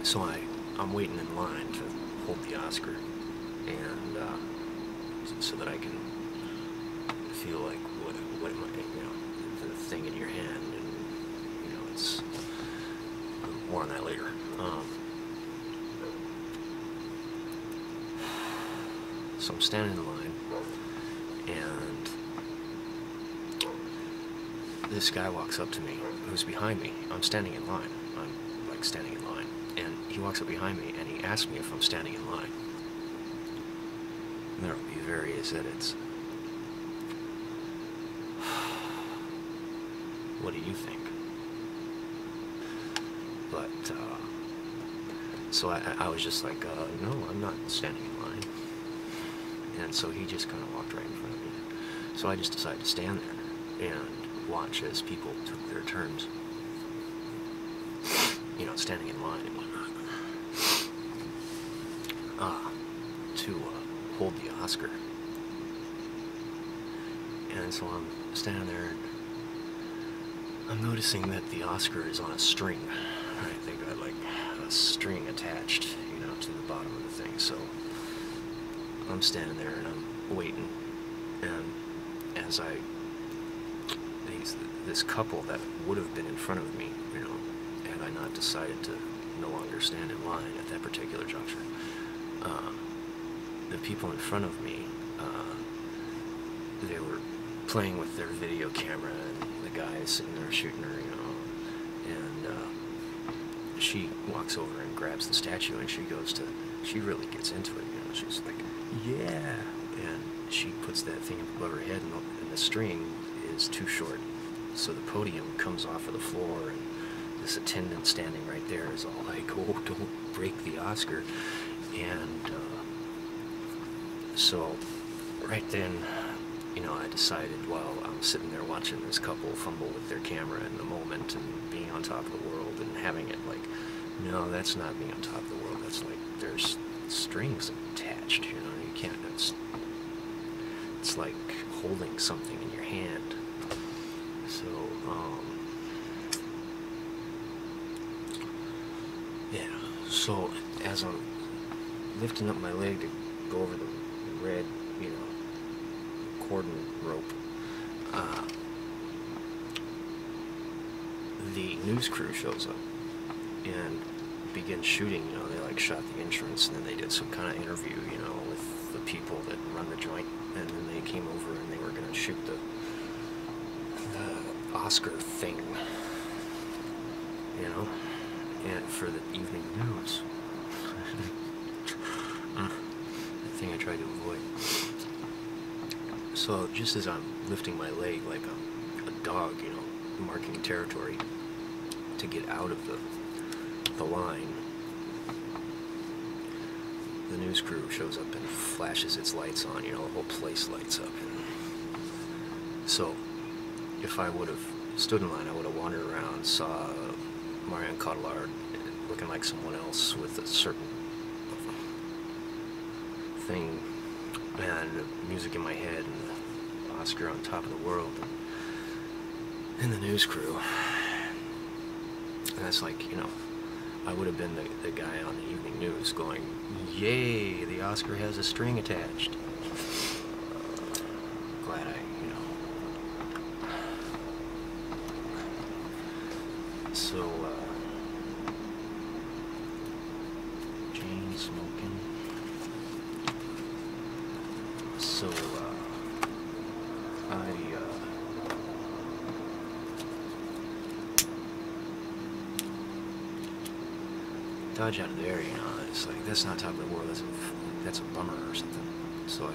So I'm waiting in line to hold the Oscar, and so that I can feel like what am I, the thing in your hand, and it's more on that later. So I'm standing in line, and this guy walks up to me, who's behind me. I'm standing in line. I'm like standing in line, and he walks up behind me, and he asks me if I'm standing in line. There will be various edits. What do you think? But, so I was just like, no, I'm not standing in line. And so he just kind of walked right in front of me. So I just decided to stand there and watch as people took their turns, standing in line and whatnot, to hold the Oscar. And so I'm standing there, and I'm noticing that the Oscar is on a string. Right, they got like a string attached, to the bottom of the thing. So I'm standing there and I'm waiting, and as this couple that would have been in front of me, had I not decided to no longer stand in line at that particular juncture, the people in front of me, they were playing with their video camera, and the guy is sitting there shooting her, and she walks over and grabs the statue, and she really gets into it, she's like, yeah, and she puts that thing above her head, and the string is too short, so the podium comes off of the floor, and this attendant standing right there is all like, oh, don't break the Oscar. And so right then, I decided, while I'm sitting there watching this couple fumble with their camera in the moment and being on top of the world and having it like, no, that's not being on top of the world, that's like, there's strings attached, you can't, it's like holding something in your hand. So, yeah, so as I'm lifting up my leg to go over the red, cordon rope, the news crew shows up and begins shooting. They like shot the entrance, and then they did some kind of interview, with the people that run the joint, and then they came over and they were going to shoot the Oscar thing, and for the evening news. The thing I tried to avoid. So just as I'm lifting my leg like I'm a dog, marking territory to get out of the line, the news crew shows up and flashes its lights on, the whole place lights up. And so if I would have stood in line, I would have wandered around, saw Marion Cotillard looking like someone else with a certain thing, and music in my head, and the Oscar on top of the world, and the news crew. And that's like, I would have been the guy on the evening news going, yay, the Oscar has a string attached. Glad so, Jane smoking. So, dodge out of there, it's like, that's not top of the world, that's a bummer or something. So I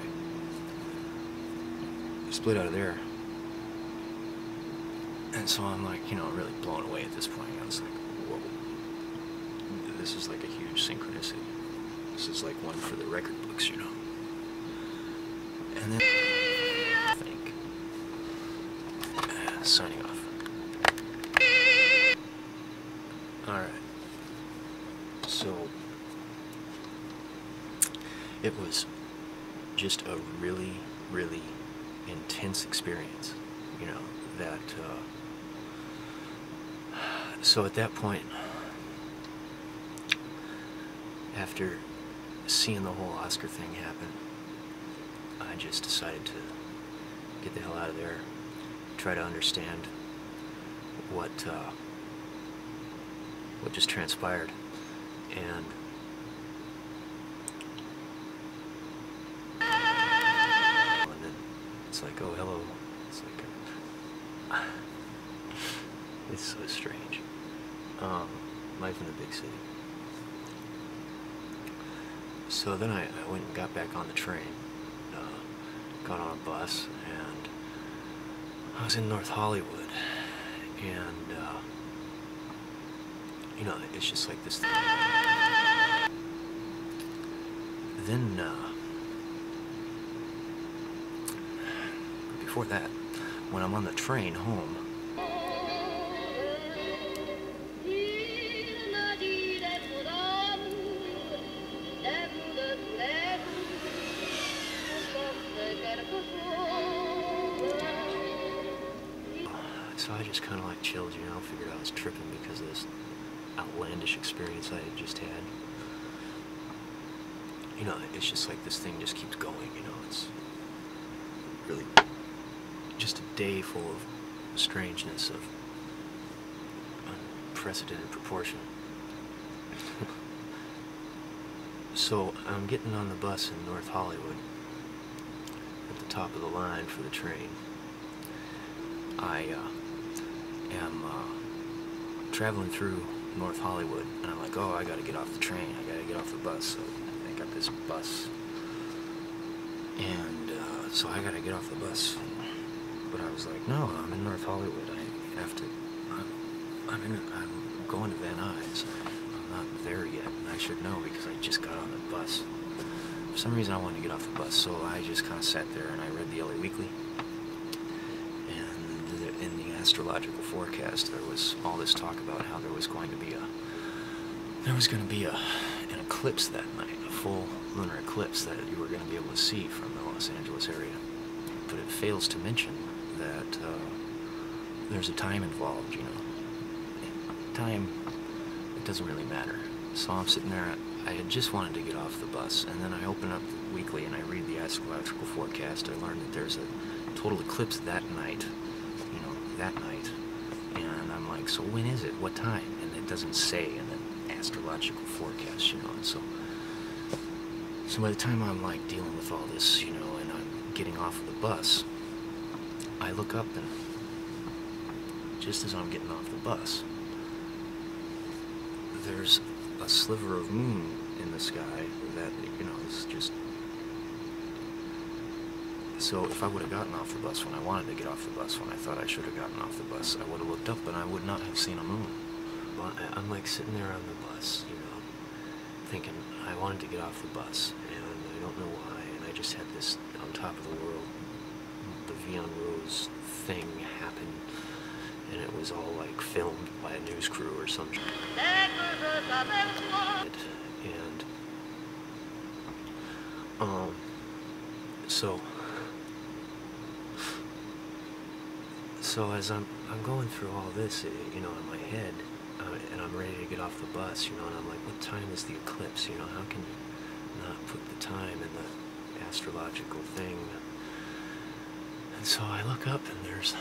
split out of there. And so I'm like, really blown away at this point. I was like, whoa, this is like a huge synchronicity. This is like one for the record books, And then, I think, signing off. Alright. So, it was just a really, really intense experience, that, so at that point, after seeing the whole Oscar thing happen, I just decided to get the hell out of there, try to understand what just transpired, and then it's like, oh, hello. It's like, it's so strange. Life in the big city. So then I went and got back on the train, got on a bus, and I was in North Hollywood, and you know, it's just like this. Then before that, when I'm on the train home, so I just kind of like chilled, you know, figured I was tripping because of this outlandish experience I had just had. You know, it's just like this thing just keeps going, you know, it's really just a day full of strangeness, of unprecedented proportion. So I'm getting on the bus in North Hollywood at the top of the line for the train. I am traveling through North Hollywood, and I'm like, oh, I gotta get off the train, I gotta get off the bus. So I got this bus, and so I gotta get off the bus. But I was like, no, I'm in North Hollywood. I have to. I'm going to Van Nuys. I'm not there yet, and I should know because I just got on the bus. For some reason, I wanted to get off the bus, so I just kind of sat there and I read the LA Weekly. And in the astrological forecast, there was all this talk about how there was going to be an eclipse that night, a full lunar eclipse that you were going to be able to see from the Los Angeles area. But it fails to mention that there's a time involved, you know. Time, it doesn't really matter. So I'm sitting there, I had just wanted to get off the bus, and then I open up the weekly and I read the astrological forecast. I learned that there's a total eclipse that night, you know, that night. And I'm like, so when is it? What time? And it doesn't say in the astrological forecast, you know. And so by the time I'm like dealing with all this, you know, and I'm getting off of the bus, I look up, and just as I'm getting off the bus, there's a sliver of moon in the sky that, you know, is just... So if I would have gotten off the bus when I wanted to get off the bus, when I thought I should have gotten off the bus, I would have looked up and I would not have seen a moon. Well, I'm like sitting there on the bus, you know, thinking I wanted to get off the bus, and I don't know why, and I just had this on top of the world, the Vie En Rose thing happen, and it was all like filmed by a news crew or something. And so as I'm going through all this, you know, in my head, and I'm ready to get off the bus, you know, and I'm like, what time is the eclipse? You know, how can you not put the time in the astrological thing? And so I look up, and there's